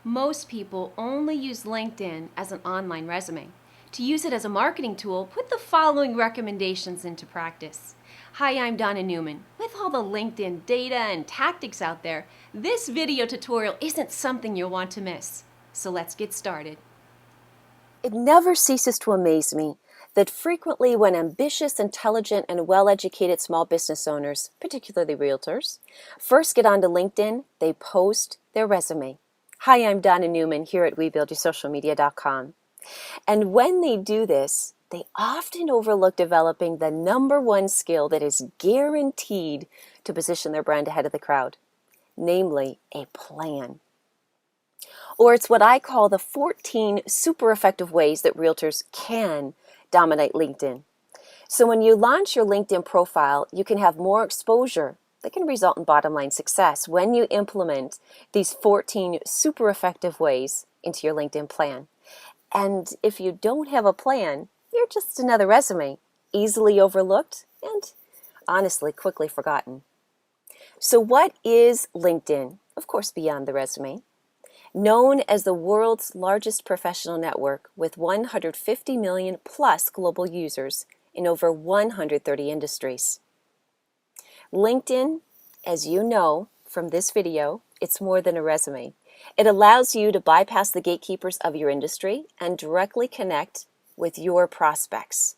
Most people only use LinkedIn as an online resume. To use it as a marketing tool, put the following recommendations into practice. Hi, I'm Donna Newman. With all the LinkedIn data and tactics out there, this video tutorial isn't something you'll want to miss. So let's get started. It never ceases to amaze me that frequently when ambitious, intelligent, and well-educated small business owners, particularly realtors, first get onto LinkedIn, they post their resume. Hi, I'm Donna Newman here at WeBuildYourSocialMedia.com. And when they do this, they often overlook developing the number one skill that is guaranteed to position their brand ahead of the crowd, namely a plan. Or it's what I call the 14 super effective ways that realtors can dominate LinkedIn. So when you launch your LinkedIn profile, you can have more exposure that can result in bottom line success when you implement these 14 super effective ways into your LinkedIn plan. And if you don't have a plan, you're just another resume, easily overlooked and honestly quickly forgotten. So what is LinkedIn? Of course, beyond the resume. Known as the world's largest professional network with 150 million plus global users in over 130 industries. LinkedIn, as you know from this video, it's more than a resume. It allows you to bypass the gatekeepers of your industry and directly connect with your prospects.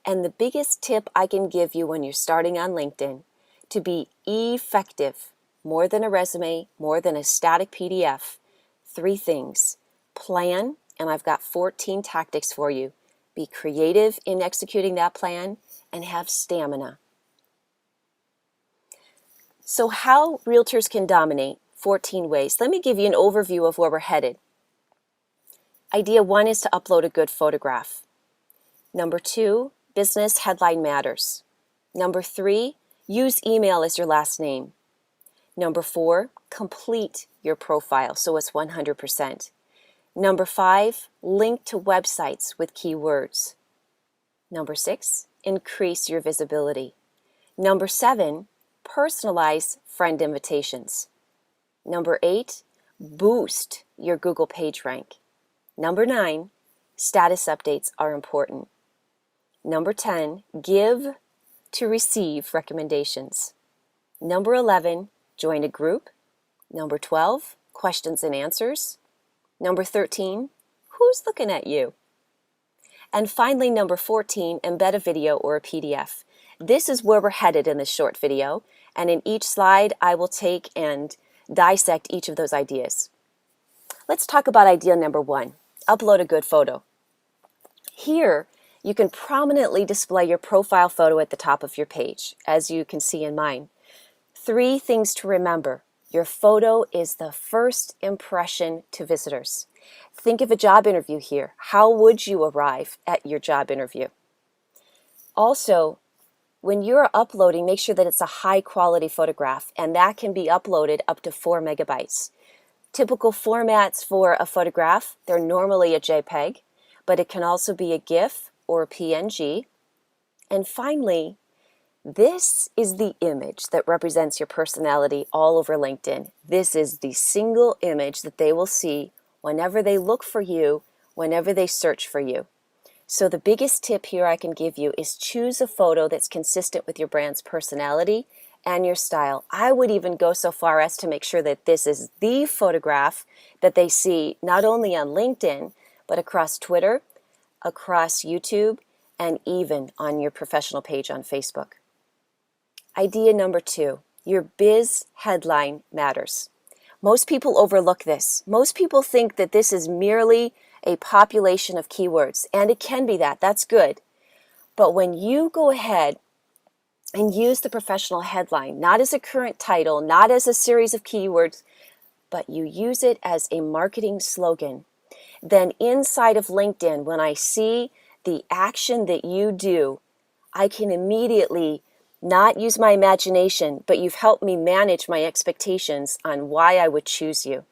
And the biggest tip I can give you when you're starting on LinkedIn to be effective, more than a resume, more than a static PDF, 3 things. Plan, and I've got 14 tactics for you. Be creative in executing that plan and have stamina. So how realtors can dominate, 14 ways. Let me give you an overview of where we're headed. Idea 1 is to upload a good photograph. Number 2, business headline matters. Number 3, use email as your last name. Number 4, complete your profile so it's 100%. Number 5, link to websites with keywords. Number 6, increase your visibility. Number 7, personalize friend invitations. Number 8, boost your Google page rank. Number 9, status updates are important. Number 10, give to receive recommendations. Number 11, join a group. Number 12, questions and answers. Number 13, who's looking at you? And finally, number 14, embed a video or a PDF. This is where we're headed in this short video, and in each slide, I will take and dissect each of those ideas. Let's talk about idea number 1, upload a good photo. Here, you can prominently display your profile photo at the top of your page, as you can see in mine. 3 things to remember. Your photo is the first impression to visitors. Think of a job interview here. How would you arrive at your job interview? Also, when you're uploading, make sure that it's a high quality photograph, and that can be uploaded up to 4 megabytes. Typical formats for a photograph, they're normally a JPEG, but it can also be a GIF or a PNG. And finally, this is the image that represents your personality all over LinkedIn. This is the single image that they will see whenever they look for you, whenever they search for you. So the biggest tip here I can give you is choose a photo that's consistent with your brand's personality and your style. I would even go so far as to make sure that this is the photograph that they see not only on LinkedIn, but across Twitter, across YouTube, and even on your professional page on Facebook. Idea number 2, your biz headline matters. Most people overlook this. Most people think that this is merely a population of keywords, and it can be that. That's good. But when you go ahead and use the professional headline, not as a current title, not as a series of keywords, but you use it as a marketing slogan, then inside of LinkedIn, when I see the action that you do, I can immediately not use my imagination, but you've helped me manage my expectations on why I would choose you.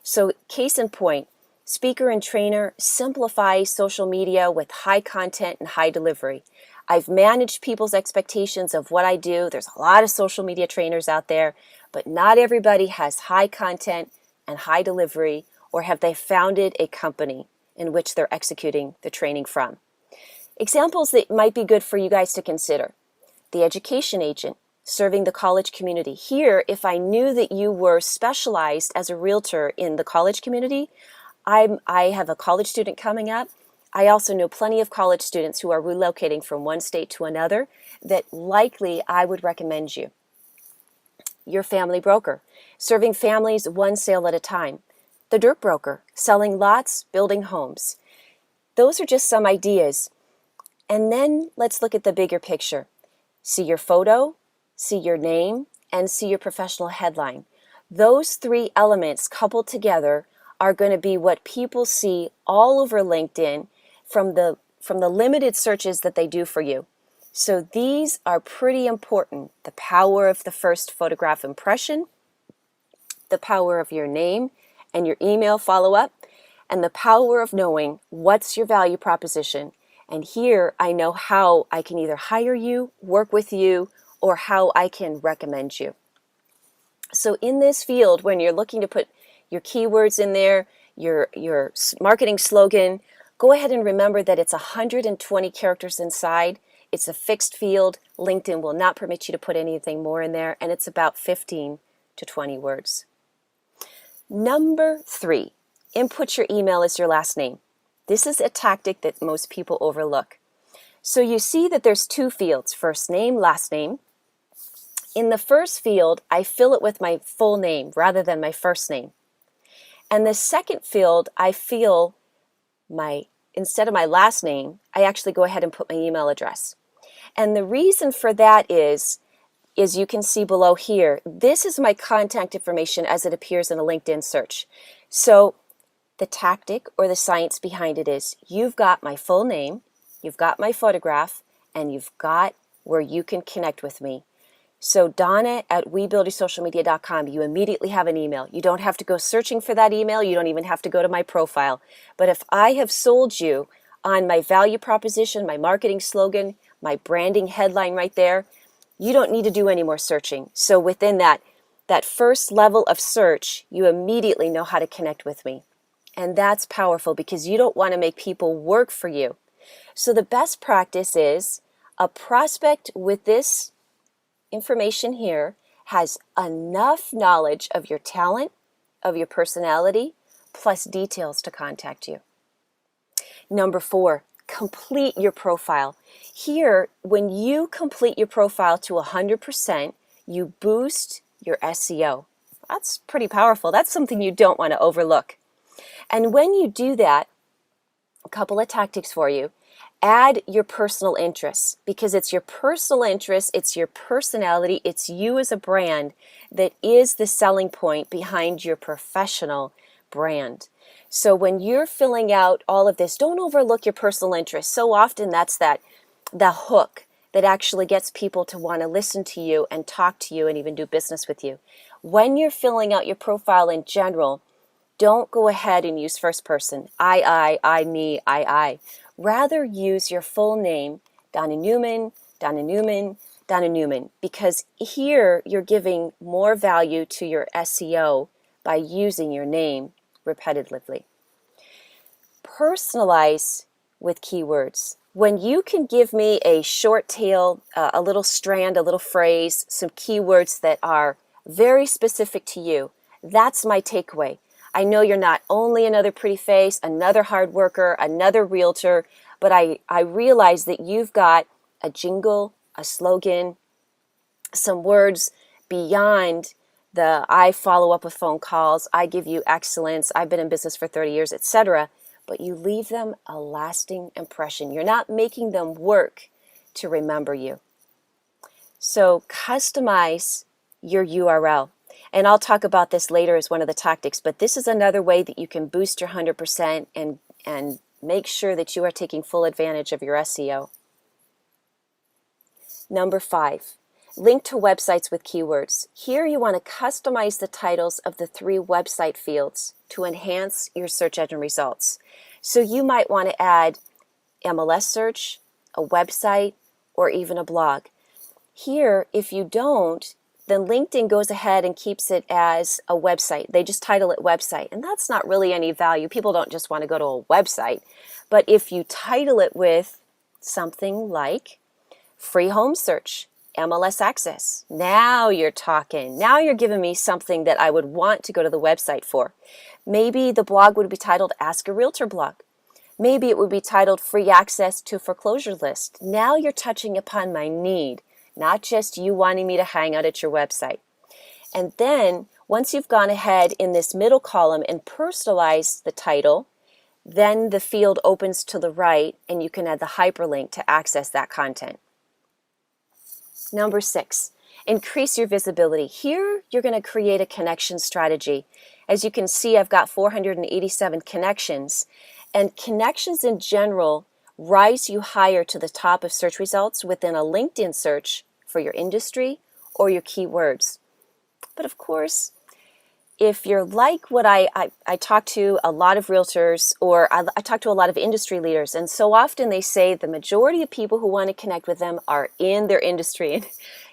So case in point, speaker and trainer, simplify social media with high content and high delivery. I've managed people's expectations of what I do. There's a lot of social media trainers out there, but not everybody has high content and high delivery or have they founded a company in which they're executing the training from? Examples that might be good for you guys to consider. The education agent, serving the college community. Here, if I knew that you were specialized as a realtor in the college community, I have a college student coming up. I also know plenty of college students who are relocating from one state to another that likely I would recommend you. Your family broker, serving families one sale at a time. The dirt broker, selling lots, building homes. Those are just some ideas. And then let's look at the bigger picture. See your photo, see your name, and see your professional headline. Those three elements coupled together are going to be what people see all over LinkedIn from the limited searches that they do for you. So these are pretty important. The power of the first photograph impression, the power of your name and your email follow-up, and the power of knowing what's your value proposition. And here I know how I can either hire you, work with you, or how I can recommend you. So in this field, when you're looking to put your keywords in there, your marketing slogan, go ahead and remember that it's 120 characters inside. It's a fixed field. LinkedIn will not permit you to put anything more in there, and it's about 15 to 20 words. Number 3, input your email as your last name. This is a tactic that most people overlook. So you see that there's 2 fields, first name, last name. In the first field, I fill it with my full name rather than my first name. And the second field, I fill instead of my last name, I actually go ahead and put my email address. And the reason for that is you can see below here, this is my contact information as it appears in a LinkedIn search. So the tactic or the science behind it is you've got my full name, you've got my photograph, and you've got where you can connect with me. So Donna at webuildersocialmedia.com, you immediately have an email. You don't have to go searching for that email. You don't even have to go to my profile. But if I have sold you on my value proposition, my marketing slogan, my branding headline right there, you don't need to do any more searching. So within that first level of search, you immediately know how to connect with me. And that's powerful because you don't want to make people work for you. So the best practice is a prospect with this information here has enough knowledge of your talent, of your personality, plus details to contact you. Number 4, complete your profile. Here, when you complete your profile to 100%, you boost your SEO. That's pretty powerful. That's something you don't want to overlook. And when you do that, a couple of tactics for you. Add your personal interests because it's your personal interests, it's your personality, it's you as a brand that is the selling point behind your professional brand. So when you're filling out all of this, don't overlook your personal interests. So often that's the hook that actually gets people to want to listen to you and talk to you and even do business with you. When you're filling out your profile in general, don't go ahead and use first person, I, me, I. Rather use your full name, Donna Newman, Donna Newman, Donna Newman, because here you're giving more value to your SEO by using your name repetitively. Personalize with keywords. When you can give me a short tail, a little strand, a little phrase, some keywords that are very specific to you, that's my takeaway. I know you're not only another pretty face, another hard worker, another realtor, but I realize that you've got a jingle, a slogan, some words beyond the I follow up with phone calls, I give you excellence, I've been in business for 30 years, etc. But you leave them a lasting impression. You're not making them work to remember you. So customize your URL. And I'll talk about this later as one of the tactics, but this is another way that you can boost your 100% and make sure that you are taking full advantage of your SEO. Number 5, link to websites with keywords. Here you want to customize the titles of the 3 website fields to enhance your search engine results. So you might want to add MLS search, a website, or even a blog. Here, if you don't, then LinkedIn goes ahead and keeps it as a website. They just title it website, and that's not really any value. People don't just want to go to a website. But if you title it with something like free home search, MLS access, now you're talking. Now you're giving me something that I would want to go to the website for. Maybe the blog would be titled Ask a Realtor Blog. Maybe it would be titled Free Access to Foreclosure List. Now you're touching upon my need, not just you wanting me to hang out at your website. And then once you've gone ahead in this middle column and personalized the title, then the field opens to the right and you can add the hyperlink to access that content. Number 6, increase your visibility. Here you're going to create a connection strategy. As you can see, I've got 487 connections, and connections in general rise you higher to the top of search results within a LinkedIn search for your industry or your keywords. But of course, if you're like what I talk to a lot of realtors, or I talk to a lot of industry leaders, and so often they say the majority of people who want to connect with them are in their industry. And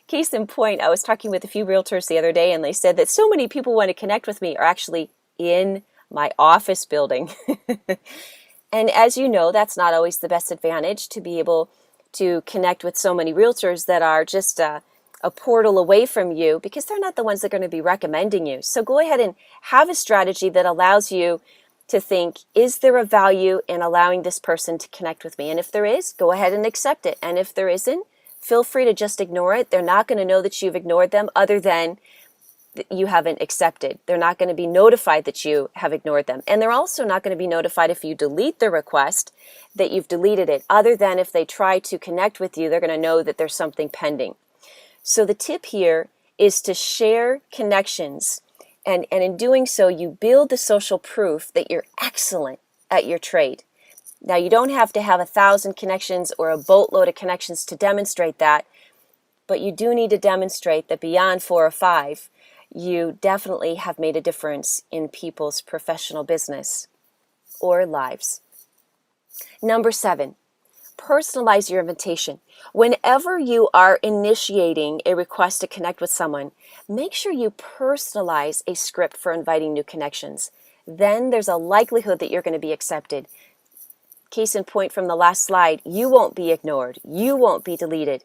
case in point, I was talking with a few realtors the other day, and they said that so many people want to connect with me are actually in my office building. And as you know, that's not always the best advantage, to be able to connect with so many realtors that are just a portal away from you, because they're not the ones that are going to be recommending you. So go ahead and have a strategy that allows you to think, is there a value in allowing this person to connect with me? And if there is, go ahead and accept it. And if there isn't, feel free to just ignore it. They're not going to know that you've ignored them, other than you haven't accepted. They're not going to be notified that you have ignored them. And they're also not going to be notified if you delete the request that you've deleted it, other than if they try to connect with you, they're going to know that there's something pending. So the tip here is to share connections, and in doing so, you build the social proof that you're excellent at your trade. Now, you don't have to have 1,000 connections or a boatload of connections to demonstrate that, but you do need to demonstrate that beyond 4 or 5, you definitely have made a difference in people's professional business or lives. Number 7, personalize your invitation. Whenever you are initiating a request to connect with someone, make sure you personalize a script for inviting new connections. Then there's a likelihood that you're going to be accepted. Case in point from the last slide, you won't be ignored. You won't be deleted.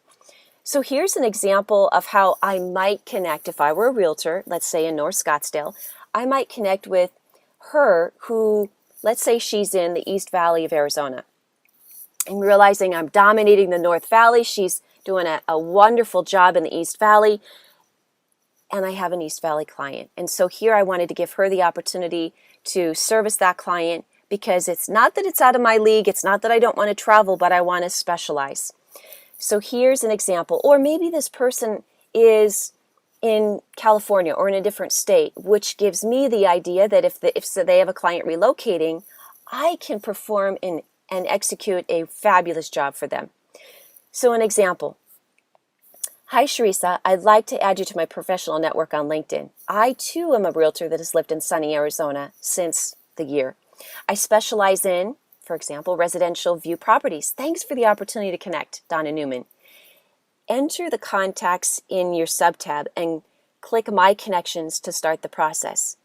So here's an example of how I might connect. If I were a realtor, let's say in North Scottsdale, I might connect with her who, let's say she's in the East Valley of Arizona. And realizing I'm dominating the North Valley, she's doing a wonderful job in the East Valley, and I have an East Valley client. And so here I wanted to give her the opportunity to service that client, because it's not that it's out of my league, it's not that I don't want to travel, but I want to specialize. So here's an example. Or maybe this person is in California or in a different state, which gives me the idea that if they have a client relocating, I can perform and execute a fabulous job for them. So an example. Hi, Sharisa. I'd like to add you to my professional network on LinkedIn. I, too, am a realtor that has lived in sunny Arizona since the year. I specialize in, for example, residential view properties. Thanks for the opportunity to connect, Donna Newman. Enter the contacts in your subtab and click My Connections to start the process.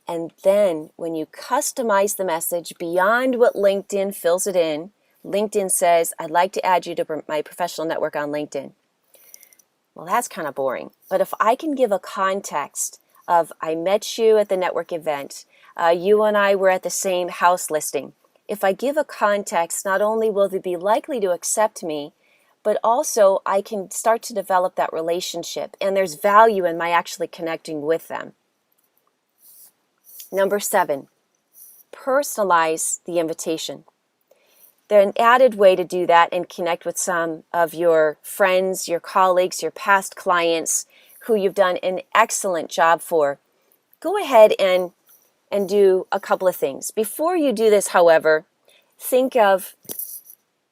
And then when you customize the message beyond what LinkedIn fills it in, LinkedIn says, I'd like to add you to my professional network on LinkedIn. Well, that's kind of boring. But if I can give a context of, I met you at the network event, you and I were at the same house listing. If I give a context, not only will they be likely to accept me, but also I can start to develop that relationship, and there's value in my actually connecting with them. Number 7, personalize the invitation. There's an added way to do that and connect with some of your friends, your colleagues, your past clients who you've done an excellent job for. Go ahead and do a couple of things. Before you do this, however, think of,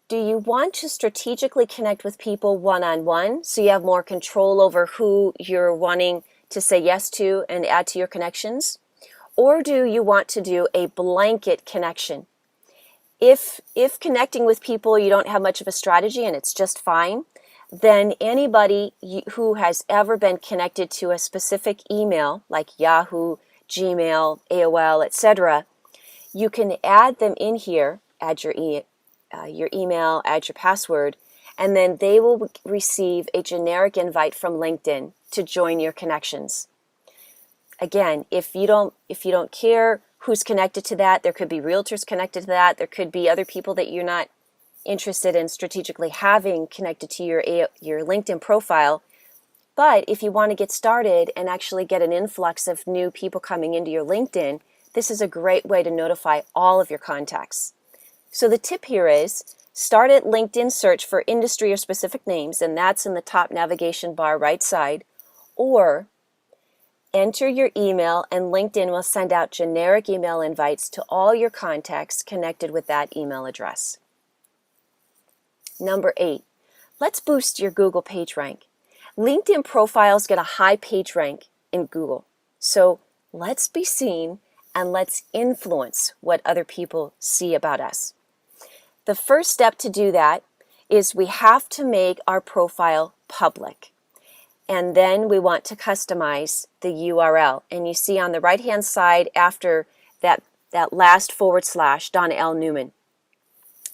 do you want to strategically connect with people one-on-one so you have more control over who you're wanting to say yes to and add to your connections? Or do you want to do a blanket connection? If connecting with people you don't have much of a strategy and it's just fine, then anybody who has ever been connected to a specific email, like Yahoo, Gmail, AOL, etc., you can add them in here, add your email, add your password, and then they will receive a generic invite from LinkedIn to join your connections. Again, if you don't care who's connected to that, there could be realtors connected to that, there could be other people that you're not interested in strategically having connected to your LinkedIn profile. But if you want to get started and actually get an influx of new people coming into your LinkedIn, this is a great way to notify all of your contacts. So the tip here is start at LinkedIn search for industry or specific names, and that's in the top navigation bar right side, or enter your email and LinkedIn will send out generic email invites to all your contacts connected with that email address. Number 8, let's boost your Google page rank. LinkedIn profiles get a high page rank in Google. So let's be seen and let's influence what other people see about us. The first step to do that is we have to make our profile public. And then we want to customize the URL. And you see on the right-hand side after that last / Donna L. Newman.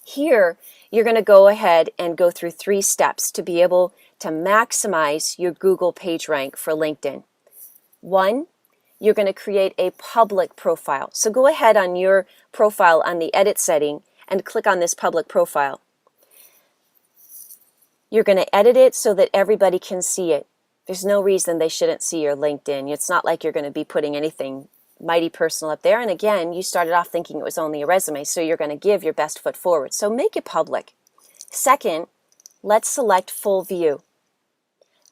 Here, you're going to go ahead and go through 3 steps to be able to maximize your Google page rank for LinkedIn. 1, you're going to create a public profile. So go ahead on your profile on the edit setting and click on this public profile. You're going to edit it so that everybody can see it. There's no reason they shouldn't see your LinkedIn. It's not like you're going to be putting anything mighty personal up there. And again, you started off thinking it was only a resume, so you're going to give your best foot forward. So make it public. Second, let's select full view.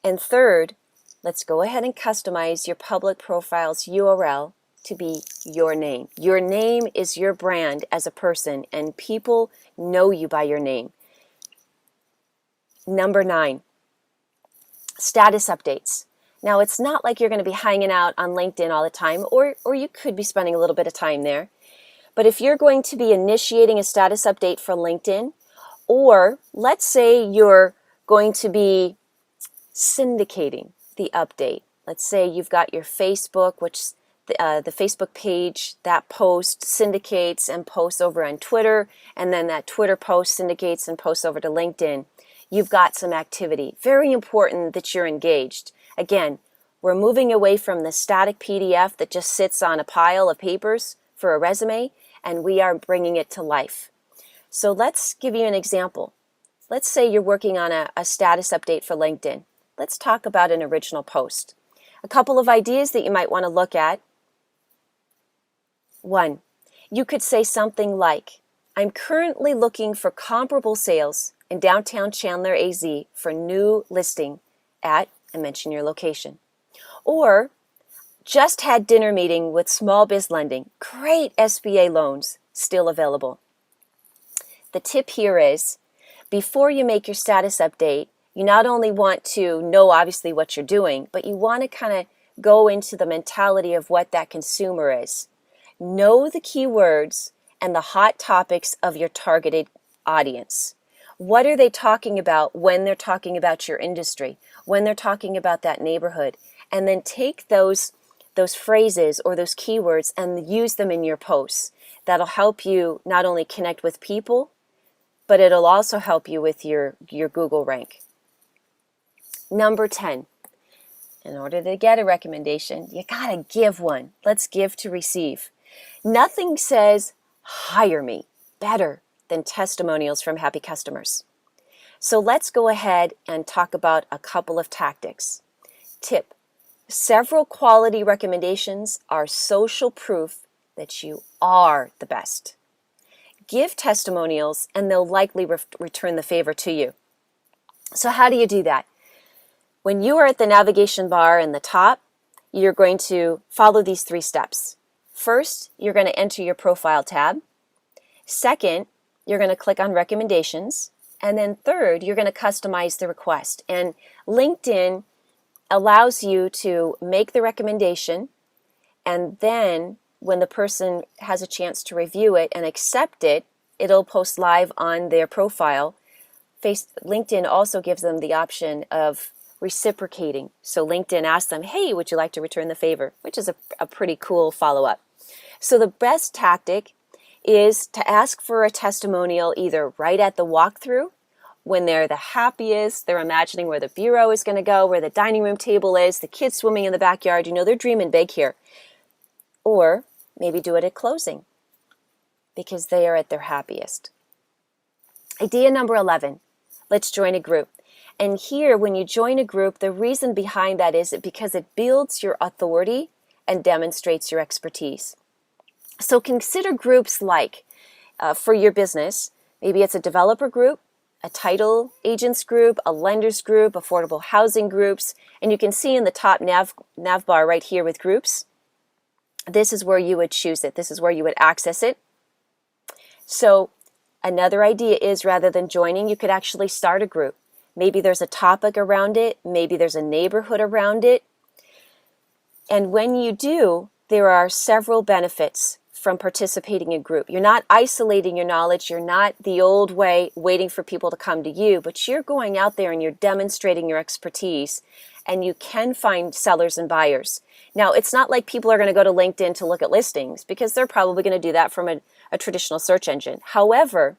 And third, let's go ahead and customize your public profile's URL to be your name. Your name is your brand as a person, and people know you by your name. Number 9, status updates. Now, it's not like you're going to be hanging out on LinkedIn all the time, or you could be spending a little bit of time there. But if you're going to be initiating a status update for LinkedIn, or let's say you're going to be syndicating the update. Let's say you've got your Facebook, which the Facebook page, that post syndicates and posts over on Twitter, and then that Twitter post syndicates and posts over to LinkedIn. You've got some activity. Very important that you're engaged. Again, we're moving away from the static PDF that just sits on a pile of papers for a resume, and we are bringing it to life. So let's give you an example. Let's say you're working on a status update for LinkedIn. Let's talk about an original post. A couple of ideas that you might want to look at. 1, you could say something like, I'm currently looking for comparable sales in downtown Chandler, AZ for new listing at, and mention your location. Or, just had dinner meeting with Small Biz Lending. Great SBA loans still available. The tip here is, before you make your status update, you not only want to know obviously what you're doing, but you want to kind of go into the mentality of what that consumer is. Know the keywords and the hot topics of your targeted audience. What are they talking about when they're talking about your industry, when they're talking about that neighborhood? And then take those phrases or those keywords and use them in your posts. That'll help you not only connect with people, but it'll also help you with your Google rank. Number 10, in order to get a recommendation, you gotta give one. Let's give to receive. Nothing says, hire me, better than testimonials from happy customers. So let's go ahead and talk about a couple of tactics. Tip, several quality recommendations are social proof that you are the best. Give testimonials and they'll likely return the favor to you. So how do you do that? When you are at the navigation bar in the top, you're going to follow these 3 steps. First, you're going to enter your profile tab. Second, you're going to click on recommendations. And then third, you're going to customize the request. And LinkedIn allows you to make the recommendation, and then when the person has a chance to review it and accept it, it'll post live on their profile LinkedIn also gives them the option of reciprocating. So LinkedIn asks them, hey, would you like to return the favor? Which is a pretty cool follow-up. So the best tactic is to ask for a testimonial either right at the walkthrough, when they're the happiest, they're imagining where the bureau is going to go, where the dining room table is, the kids swimming in the backyard. You know, they're dreaming big here. Or maybe do it at closing because they are at their happiest. Idea number 11, let's join a group. And here, when you join a group, the reason behind that is because it builds your authority and demonstrates your expertise. So consider groups like, for your business, maybe it's a developer group, a title agents group, a lenders group, affordable housing groups, and you can see in the top nav bar right here with groups, this is where you would choose it. This is where you would access it. So another idea is rather than joining, you could actually start a group. Maybe there's a topic around it. Maybe there's a neighborhood around it. And when you do, there are several benefits from participating in a group. You're not isolating your knowledge. You're not the old way waiting for people to come to you, but you're going out there and you're demonstrating your expertise, and you can find sellers and buyers. Now, it's not like people are going to go to LinkedIn to look at listings because they're probably going to do that from a traditional search engine. However,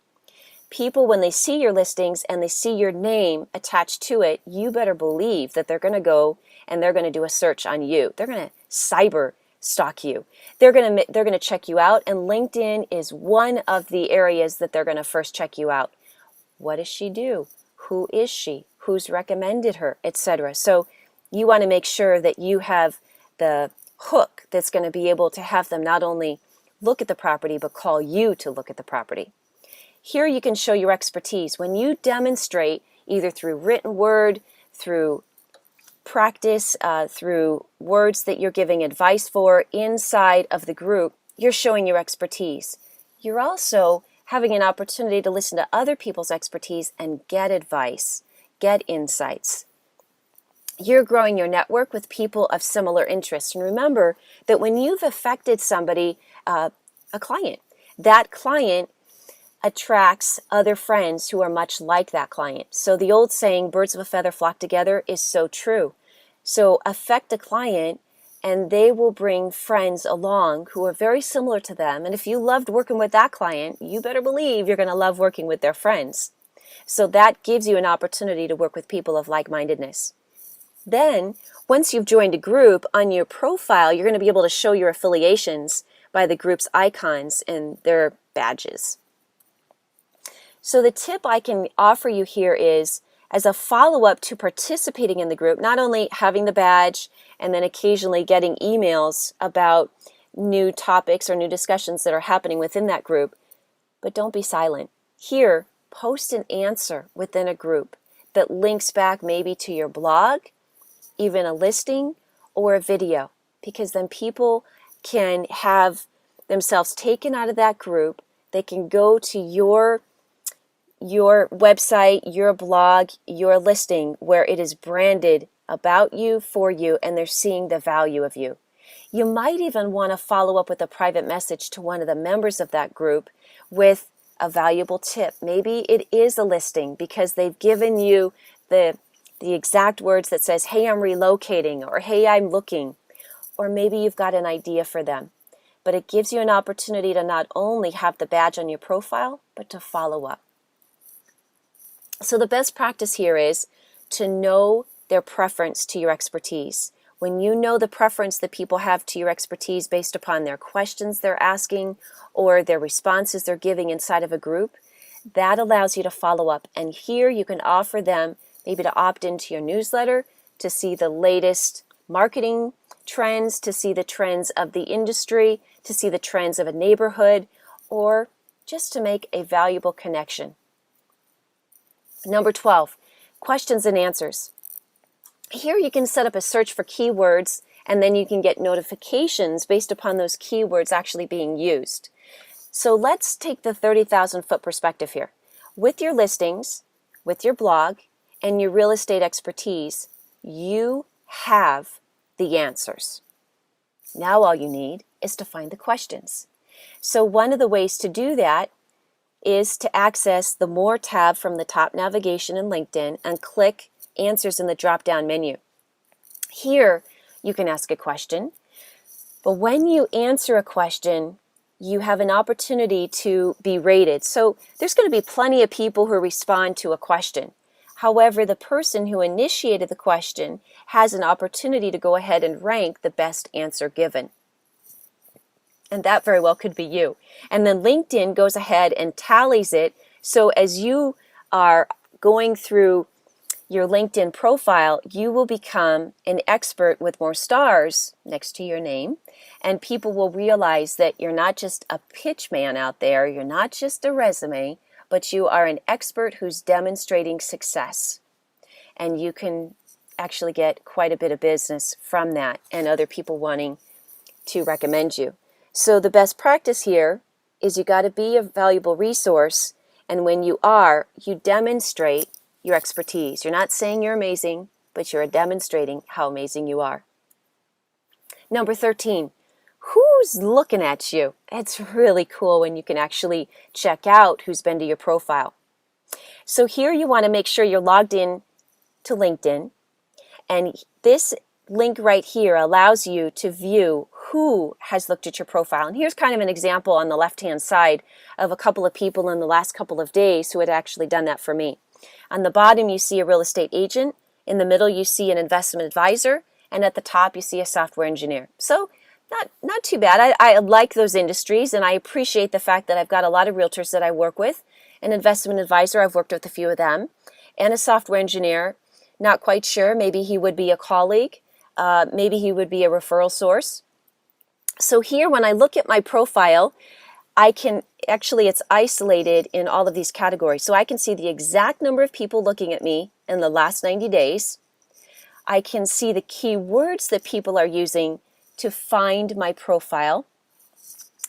people, when they see your listings and they see your name attached to it, you better believe that they're going to go and they're going to do a search on you. They're going to cyber stalk you. They're going to check you out, and LinkedIn is one of the areas that they're going to first check you out. What does she do? Who is she? Who's recommended her, etc. So you want to make sure that you have the hook that's going to be able to have them not only look at the property, but call you to look at the property. Here you can show your expertise. When you demonstrate, either through written word, through practice, through words that you're giving advice for inside of the group, you're showing your expertise. You're also having an opportunity to listen to other people's expertise and get advice, get insights. You're growing your network with people of similar interests. And remember that when you've affected somebody, a client, that client attracts other friends who are much like that client. So the old saying, birds of a feather flock together, is so true. So affect a client and they will bring friends along who are very similar to them. And if you loved working with that client, you better believe you're going to love working with their friends. So that gives you an opportunity to work with people of like-mindedness. Then, once you've joined a group, on your profile, you're going to be able to show your affiliations by the group's icons and their badges. So the tip I can offer you here is, as a follow-up to participating in the group, not only having the badge and then occasionally getting emails about new topics or new discussions that are happening within that group, but don't be silent. Here, post an answer within a group that links back maybe to your blog, even a listing or a video, because then people can have themselves taken out of that group. They can go to your website, your blog, your listing where it is branded about you, for you, and they're seeing the value of you. You might even want to follow up with a private message to one of the members of that group with a valuable tip. Maybe it is a listing because they've given you the exact words that says, hey, I'm relocating, or hey, I'm looking, or maybe you've got an idea for them. But it gives you an opportunity to not only have the badge on your profile, but to follow up. So the best practice here is to know their preference to your expertise. When you know the preference that people have to your expertise based upon their questions they're asking or their responses they're giving inside of a group, that allows you to follow up. And here you can offer them maybe to opt into your newsletter, to see the latest marketing trends, to see the trends of the industry, to see the trends of a neighborhood, or just to make a valuable connection. Number 12, questions and answers. Here you can set up a search for keywords, and then you can get notifications based upon those keywords actually being used. So let's take the 30,000 foot perspective here. With your listings, with your blog, and your real estate expertise, you have the answers. Now all you need is to find the questions. So one of the ways to do that is to access the More tab from the top navigation in LinkedIn and click Answers in the drop-down menu. Here, you can ask a question, but when you answer a question, you have an opportunity to be rated. So there's going to be plenty of people who respond to a question. However, the person who initiated the question has an opportunity to go ahead and rank the best answer given. And that very well could be you. And then LinkedIn goes ahead and tallies it. So as you are going through your LinkedIn profile, you will become an expert with more stars next to your name. And people will realize that you're not just a pitch man out there, you're not just a resume, but you are an expert who's demonstrating success. And you can actually get quite a bit of business from that and other people wanting to recommend you. So the best practice here is you got to be a valuable resource. And when you are, you demonstrate your expertise. You're not saying you're amazing, but you're demonstrating how amazing you are. Number 13, who's looking at you? It's really cool when you can actually check out who's been to your profile. So here you want to make sure you're logged in to LinkedIn, and this link right here allows you to view who has looked at your profile. And here's kind of an example on the left-hand side of a couple of people in the last couple of days who had actually done that for me. On the bottom, you see a real estate agent. In the middle, you see an investment advisor. And at the top, you see a software engineer. So not too bad. I like those industries, and I appreciate the fact that I've got a lot of realtors that I work with. An investment advisor, I've worked with a few of them. And a software engineer, not quite sure. Maybe he would be a colleague. Maybe he would be a referral source. So here, when I look at my profile, I can actually, it's isolated in all of these categories. So I can see the exact number of people looking at me in the last 90 days. I can see the keywords that people are using to find my profile.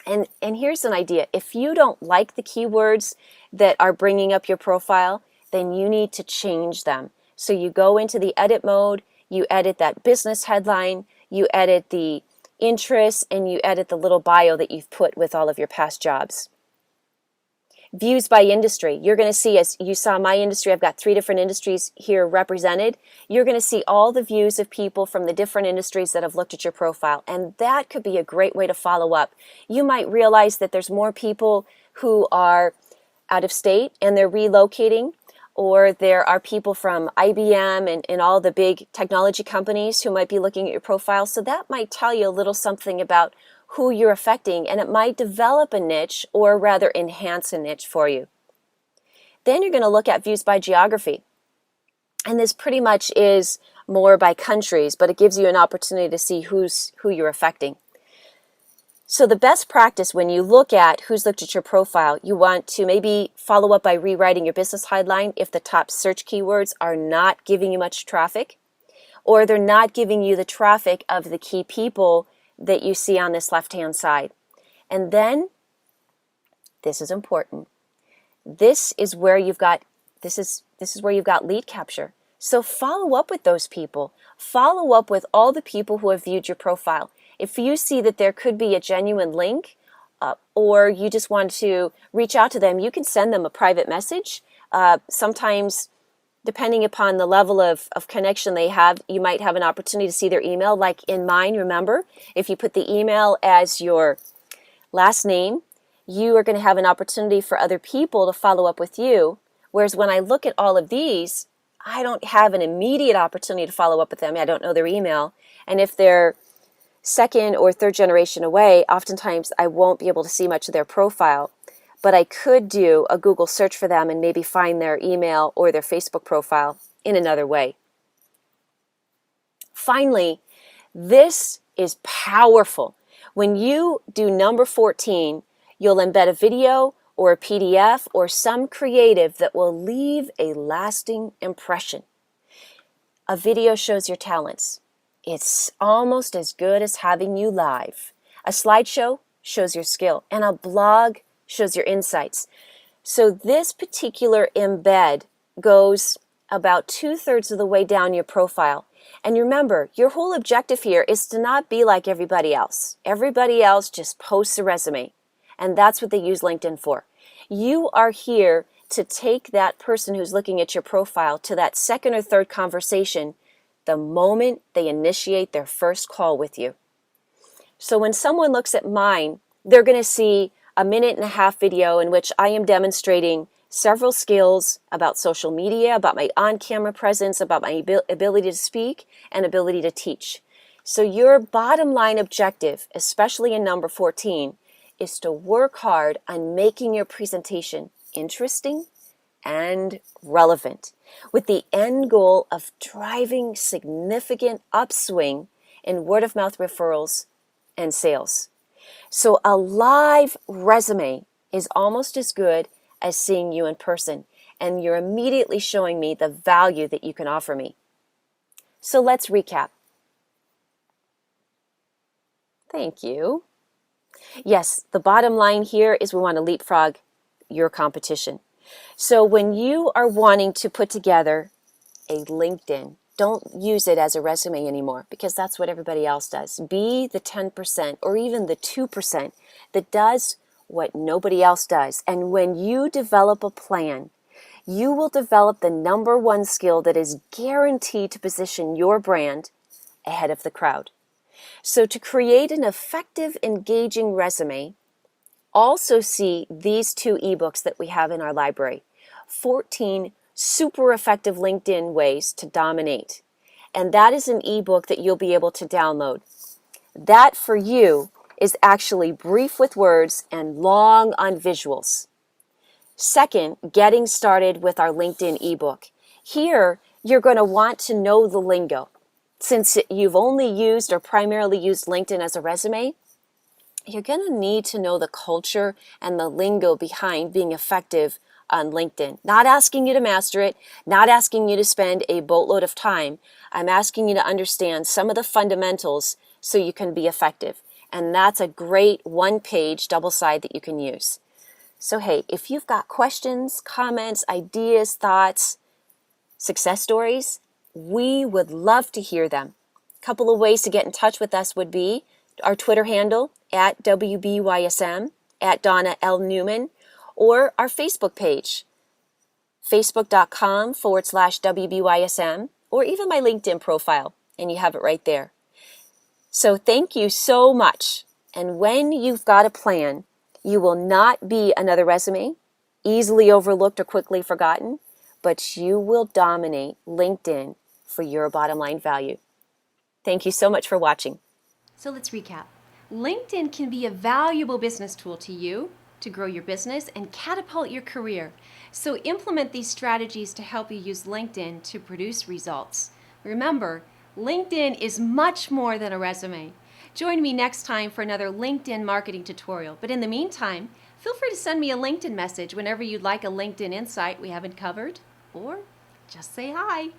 And here's an idea. If you don't like the keywords that are bringing up your profile, then you need to change them. So you go into the edit mode, you edit that business headline, you edit the interests, and you edit the little bio that you've put with all of your past jobs. Views by industry. You're going to see, as you saw my industry, I've got 3 different industries here represented. You're going to see all the views of people from the different industries that have looked at your profile. And that could be a great way to follow up. You might realize that there's more people who are out of state and they're relocating, or there are people from IBM and all the big technology companies who might be looking at your profile. So that might tell you a little something about who you're affecting, and it might develop a niche, or rather enhance a niche for you. Then you're going to look at views by geography. And this pretty much is more by countries, but it gives you an opportunity to see who you're affecting. So the best practice when you look at who's looked at your profile, you want to maybe follow up by rewriting your business headline if the top search keywords are not giving you much traffic, or they're not giving you the traffic of the key people that you see on this left-hand side. And then, this is important, this is where you've got lead capture. So follow up with those people. Follow up with all the people who have viewed your profile. If you see that there could be a genuine link, or you just want to reach out to them, you can send them a private message. Sometimes, depending upon the level of connection they have, you might have an opportunity to see their email. Like in mine, remember, if you put the email as your last name, you are going to have an opportunity for other people to follow up with you. Whereas when I look at all of these, I don't have an immediate opportunity to follow up with them. I don't know their email. And if they're second or third generation away, oftentimes I won't be able to see much of their profile. But I could do a Google search for them and maybe find their email or their Facebook profile in another way. Finally, this is powerful. When you do number 14, you'll embed a video or a PDF or some creative that will leave a lasting impression. A video shows your talents. It's almost as good as having you live. A slideshow shows your skill, and a blog shows your insights. So this particular embed goes about 2/3 of the way down your profile. And remember, your whole objective here is to not be like everybody else. Everybody else just posts a resume. And that's what they use LinkedIn for. You are here to take that person who's looking at your profile to that second or third conversation the moment they initiate their first call with you. So when someone looks at mine, they're going to see a 1.5-minute video in which I am demonstrating several skills about social media, about my on-camera presence, about my ability to speak, and ability to teach. So your bottom line objective, especially in number 14, is to work hard on making your presentation interesting and relevant, with the end goal of driving significant upswing in word-of-mouth referrals and sales. So a live resume is almost as good as seeing you in person, and you're immediately showing me the value that you can offer me. So let's recap. Thank you. Yes, the bottom line here is we want to leapfrog your competition. So when you are wanting to put together a LinkedIn, don't use it as a resume anymore, because that's what everybody else does. Be the 10% or even the 2% that does what nobody else does. And when you develop a plan, you will develop the number one skill that is guaranteed to position your brand ahead of the crowd. So to create an effective, engaging resume, also see these 2 ebooks that we have in our library. 14 super effective LinkedIn ways to dominate. And that is an ebook that you'll be able to download. That for you is actually brief with words and long on visuals. Second, getting started with our LinkedIn ebook. Here, you're going to want to know the lingo. Since you've only used or primarily used LinkedIn as a resume, you're going to need to know the culture and the lingo behind being effective on LinkedIn. Not asking you to master it, not asking you to spend a boatload of time. I'm asking you to understand some of the fundamentals so you can be effective. And that's a great 1-page double side that you can use. So hey, if you've got questions, comments, ideas, thoughts, success stories, we would love to hear them. A couple of ways to get in touch with us would be our Twitter handle at WBYSM, at Donna L. Newman, or our Facebook page, facebook.com/WBYSM, or even my LinkedIn profile, and you have it right there. So thank you so much. And when you've got a plan, you will not be another resume, easily overlooked or quickly forgotten, but you will dominate LinkedIn for your bottom line value. Thank you so much for watching. So let's recap. LinkedIn can be a valuable business tool to you to grow your business and catapult your career. So implement these strategies to help you use LinkedIn to produce results. Remember, LinkedIn is much more than a resume. Join me next time for another LinkedIn marketing tutorial. But in the meantime, feel free to send me a LinkedIn message whenever you'd like a LinkedIn insight we haven't covered, or just say hi.